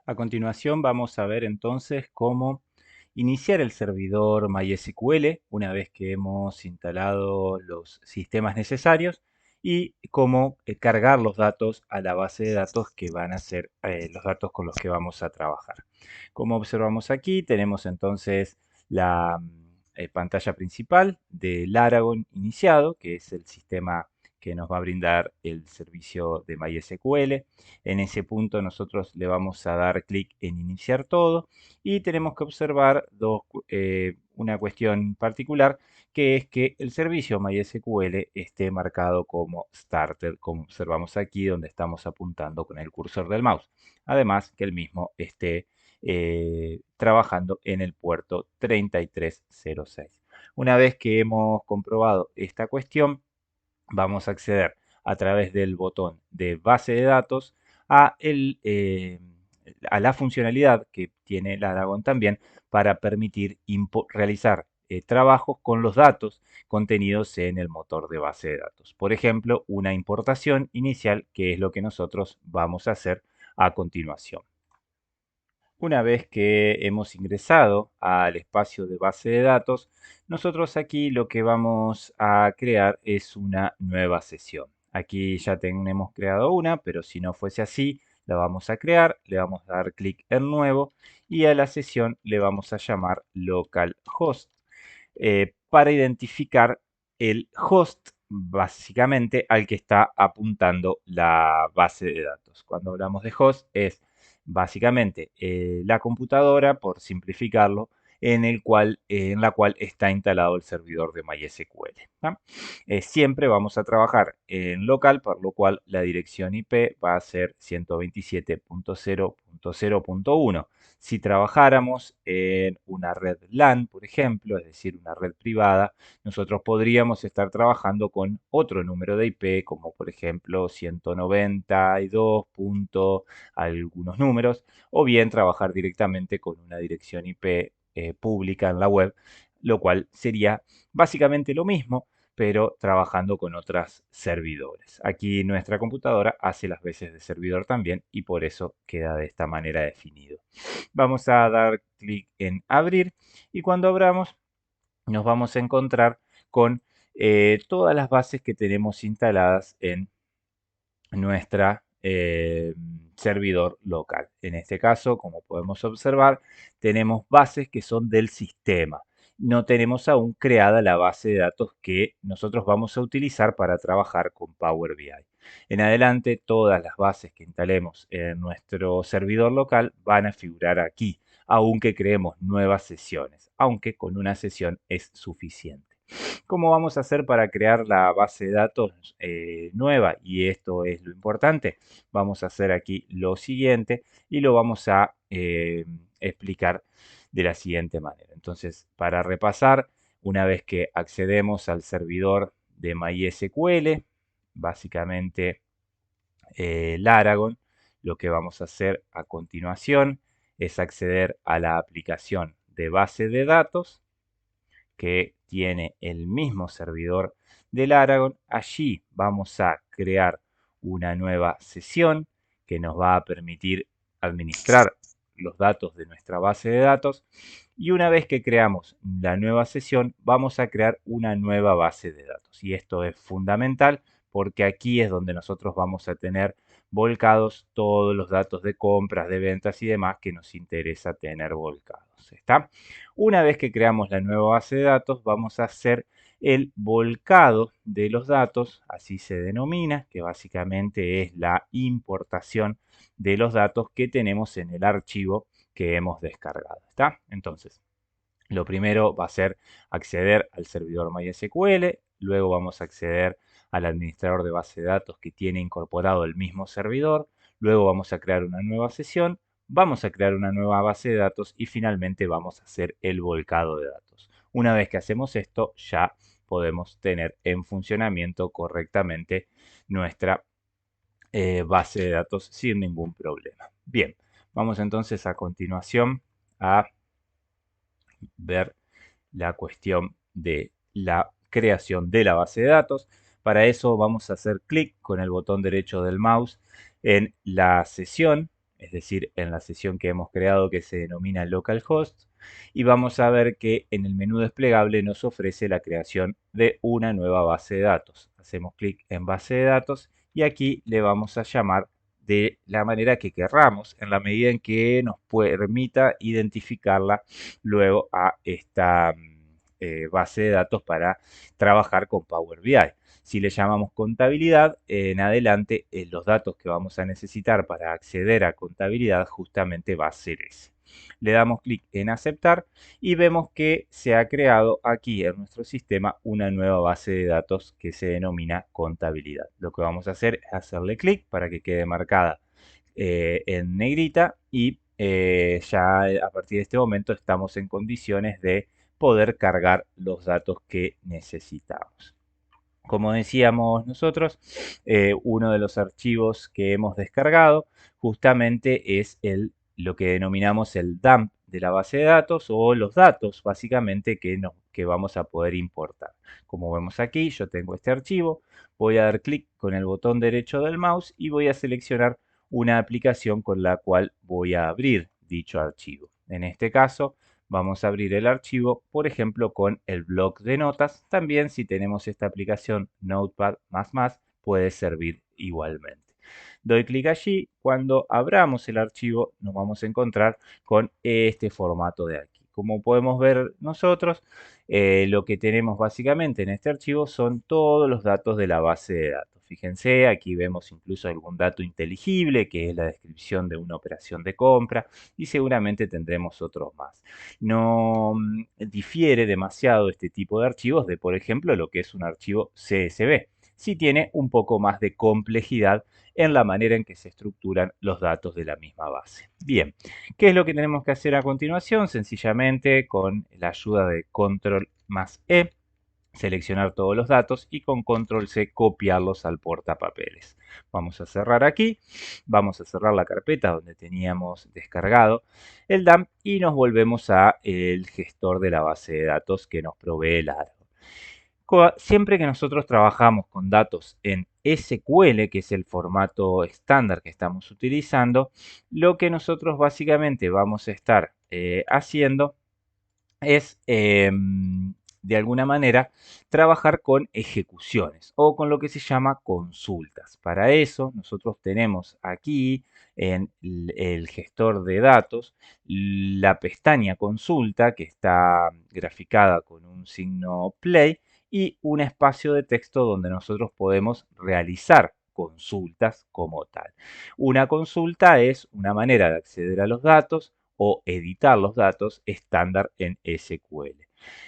A continuación vamos a ver entonces cómo iniciar el servidor MySQL una vez que hemos instalado los sistemas necesarios y cómo cargar los datos a la base de datos que van a ser los datos con los que vamos a trabajar. Como observamos aquí, tenemos entonces la pantalla principal del Aragon iniciado, que es el sistema que nos va a brindar el servicio de MySQL. En ese punto nosotros le vamos a dar clic en iniciar todo y tenemos que observar una cuestión particular, que es que el servicio MySQL esté marcado como Started, como observamos aquí donde estamos apuntando con el cursor del mouse. Además que el mismo esté trabajando en el puerto 3306. Una vez que hemos comprobado esta cuestión, vamos a acceder a través del botón de base de datos a, a la funcionalidad que tiene el Aragon también para permitir realizar trabajos con los datos contenidos en el motor de base de datos. Por ejemplo, una importación inicial, que es lo que nosotros vamos a hacer a continuación. Una vez que hemos ingresado al espacio de base de datos, nosotros aquí lo que vamos a crear es una nueva sesión. Aquí ya tenemos creado una, pero si no fuese así, la vamos a crear, le vamos a dar clic en nuevo y a la sesión le vamos a llamar localhost para identificar el host básicamente al que está apuntando la base de datos. Cuando hablamos de host es básicamente la computadora, por simplificarlo, en la cual está instalado el servidor de MySQL. ¿No? Siempre vamos a trabajar en local, por lo cual la dirección IP va a ser 127.0.0.1. Si trabajáramos en una red LAN, por ejemplo, es decir, una red privada, nosotros podríamos estar trabajando con otro número de IP, como por ejemplo 192. Algunos números, o bien trabajar directamente con una dirección IP pública en la web, lo cual sería básicamente lo mismo, pero trabajando con otros servidores. Aquí nuestra computadora hace las veces de servidor también y por eso queda de esta manera definido. Vamos a dar clic en abrir y cuando abramos nos vamos a encontrar con todas las bases que tenemos instaladas en nuestra servidor local. En este caso, como podemos observar, tenemos bases que son del sistema. No tenemos aún creada la base de datos que nosotros vamos a utilizar para trabajar con Power BI. En adelante, todas las bases que instalemos en nuestro servidor local van a figurar aquí, aunque creemos nuevas sesiones, aunque con una sesión es suficiente. ¿Cómo vamos a hacer para crear la base de datos nueva? Y esto es lo importante. Vamos a hacer aquí lo siguiente y lo vamos a explicar de la siguiente manera. Entonces, para repasar, una vez que accedemos al servidor de MySQL, básicamente el Aragon, lo que vamos a hacer a continuación es acceder a la aplicación de base de datos que tiene el mismo servidor del Aragon. Allí vamos a crear una nueva sesión que nos va a permitir administrar los datos de nuestra base de datos. Y una vez que creamos la nueva sesión, vamos a crear una nueva base de datos. Y esto es fundamental porque aquí es donde nosotros vamos a tener volcados todos los datos de compras, de ventas y demás que nos interesa tener volcados. ¿Está? Una vez que creamos la nueva base de datos, vamos a hacer el volcado de los datos, así se denomina, que básicamente es la importación de los datos que tenemos en el archivo que hemos descargado. ¿Está? Entonces, lo primero va a ser acceder al servidor MySQL, luego vamos a acceder al administrador de base de datos que tiene incorporado el mismo servidor, luego vamos a crear una nueva sesión, vamos a crear una nueva base de datos y finalmente vamos a hacer el volcado de datos. Una vez que hacemos esto, ya podemos tener en funcionamiento correctamente nuestra base de datos sin ningún problema. Bien, vamos entonces a continuación a ver la cuestión de la creación de la base de datos. Para eso vamos a hacer clic con el botón derecho del mouse en la sesión es decir, en la sesión que hemos creado que se denomina localhost, y vamos a ver que en el menú desplegable nos ofrece la creación de una nueva base de datos. Hacemos clic en base de datos y aquí le vamos a llamar de la manera que querramos, en la medida en que nos permita identificarla luego a esta base de datos para trabajar con Power BI. Si le llamamos contabilidad, en adelante los datos que vamos a necesitar para acceder a contabilidad justamente va a ser ese. Le damos clic en aceptar y vemos que se ha creado aquí en nuestro sistema una nueva base de datos que se denomina contabilidad. Lo que vamos a hacer es hacerle clic para que quede marcada en negrita y ya a partir de este momento estamos en condiciones de poder cargar los datos que necesitamos. Como decíamos nosotros, uno de los archivos que hemos descargado justamente es lo que denominamos el dump de la base de datos o los datos básicamente que vamos a poder importar. Como vemos aquí, yo tengo este archivo, voy a dar clic con el botón derecho del mouse y voy a seleccionar una aplicación con la cual voy a abrir dicho archivo. En este caso, vamos a abrir el archivo, por ejemplo, con el bloc de notas. También si tenemos esta aplicación Notepad++, puede servir igualmente. Doy clic allí. Cuando abramos el archivo, nos vamos a encontrar con este formato de aquí. Como podemos ver nosotros, lo que tenemos básicamente en este archivo son todos los datos de la base de datos. Fíjense, aquí vemos incluso algún dato inteligible, que es la descripción de una operación de compra, y seguramente tendremos otros más. No difiere demasiado este tipo de archivos de, por ejemplo, lo que es un archivo CSV. Sí tiene un poco más de complejidad en la manera en que se estructuran los datos de la misma base. Bien, ¿qué es lo que tenemos que hacer a continuación? Sencillamente con la ayuda de Control más E, seleccionar todos los datos y con Control C copiarlos al portapapeles. Vamos a cerrar aquí, vamos a cerrar la carpeta donde teníamos descargado el dump y nos volvemos a el gestor de la base de datos que nos provee el Argo. Siempre que nosotros trabajamos con datos en SQL, que es el formato estándar que estamos utilizando, lo que nosotros básicamente vamos a estar haciendo es, de alguna manera, trabajar con ejecuciones o con lo que se llama consultas. Para eso, nosotros tenemos aquí en el gestor de datos la pestaña consulta que está graficada con un signo play y un espacio de texto donde nosotros podemos realizar consultas como tal. Una consulta es una manera de acceder a los datos o editar los datos estándar en SQL.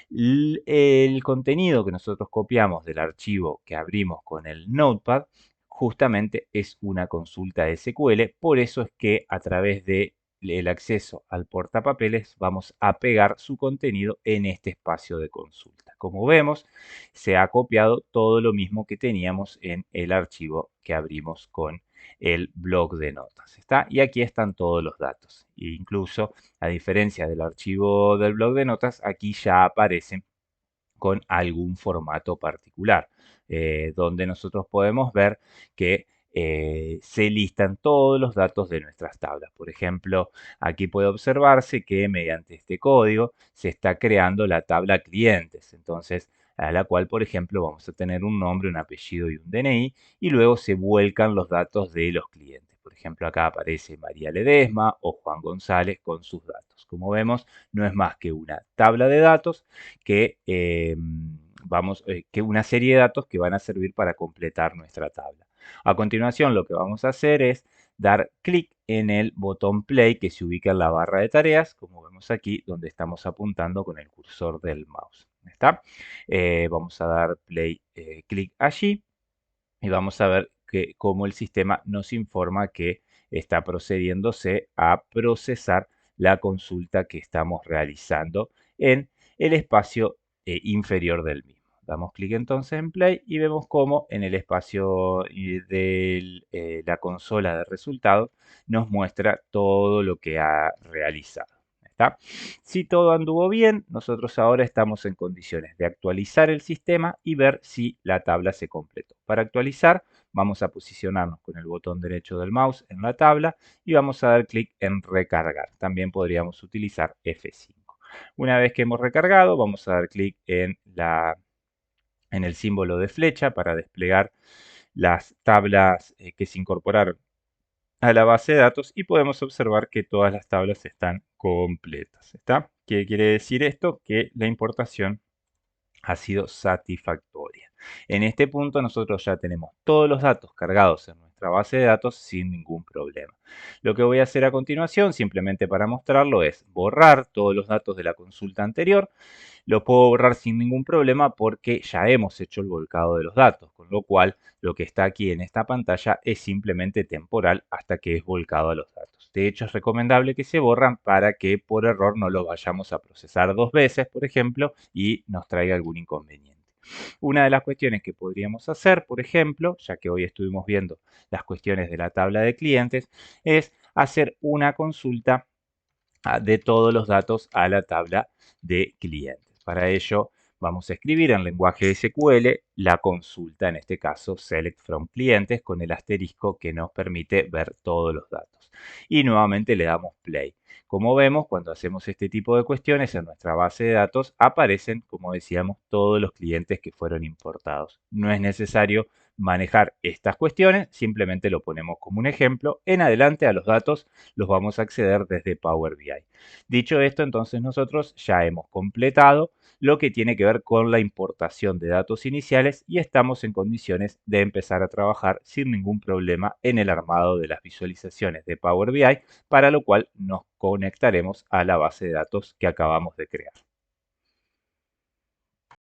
El contenido que nosotros copiamos del archivo que abrimos con el Notepad justamente es una consulta SQL, por eso es que a través de el acceso al portapapeles vamos a pegar su contenido en este espacio de consulta. Como vemos, se ha copiado todo lo mismo que teníamos en el archivo que abrimos con el bloc de notas. ¿Está? Y aquí están todos los datos. E incluso, a diferencia del archivo del bloc de notas, aquí ya aparecen con algún formato particular, donde nosotros podemos ver que se listan todos los datos de nuestras tablas. Por ejemplo, aquí puede observarse que mediante este código se está creando la tabla clientes. Entonces, a la cual, por ejemplo, vamos a tener un nombre, un apellido y un DNI, y luego se vuelcan los datos de los clientes. Por ejemplo, acá aparece María Ledesma o Juan González con sus datos. Como vemos, no es más que una tabla de datos que, que una serie de datos que van a servir para completar nuestra tabla. A continuación, lo que vamos a hacer es dar clic en el botón play que se ubica en la barra de tareas, como vemos aquí, donde estamos apuntando con el cursor del mouse. ¿Está? Vamos a dar play, clic allí y vamos a ver cómo el sistema nos informa que está procediéndose a procesar la consulta que estamos realizando en el espacio inferior del mismo. Damos clic entonces en Play y vemos cómo en el espacio de la consola de resultados nos muestra todo lo que ha realizado. ¿Está? Si todo anduvo bien, nosotros ahora estamos en condiciones de actualizar el sistema y ver si la tabla se completó. Para actualizar, vamos a posicionarnos con el botón derecho del mouse en la tabla y vamos a dar clic en recargar. También podríamos utilizar F5. Una vez que hemos recargado, vamos a dar clic en el símbolo de flecha para desplegar las tablas que se incorporaron a la base de datos y podemos observar que todas las tablas están completas. ¿Está? ¿Qué quiere decir esto? Que la importación ha sido satisfactoria. En este punto nosotros ya tenemos todos los datos cargados en nuestra base de datos sin ningún problema. Lo que voy a hacer a continuación, simplemente para mostrarlo, es borrar todos los datos de la consulta anterior. Lo puedo borrar sin ningún problema porque ya hemos hecho el volcado de los datos, con lo cual lo que está aquí en esta pantalla es simplemente temporal hasta que es volcado a los datos. De hecho, es recomendable que se borran para que por error no lo vayamos a procesar dos veces, por ejemplo, y nos traiga algún inconveniente. Una de las cuestiones que podríamos hacer, por ejemplo, ya que hoy estuvimos viendo las cuestiones de la tabla de clientes, es hacer una consulta de todos los datos a la tabla de clientes. Para ello vamos a escribir en lenguaje SQL la consulta, en este caso select from clientes, con el asterisco que nos permite ver todos los datos. Y nuevamente le damos play. Como vemos, cuando hacemos este tipo de cuestiones en nuestra base de datos aparecen, como decíamos, todos los clientes que fueron importados. No es necesario manejar estas cuestiones, simplemente lo ponemos como un ejemplo. En adelante a los datos los vamos a acceder desde Power BI. Dicho esto, entonces nosotros ya hemos completado lo que tiene que ver con la importación de datos iniciales y estamos en condiciones de empezar a trabajar sin ningún problema en el armado de las visualizaciones de Power BI, para lo cual nos conectaremos a la base de datos que acabamos de crear.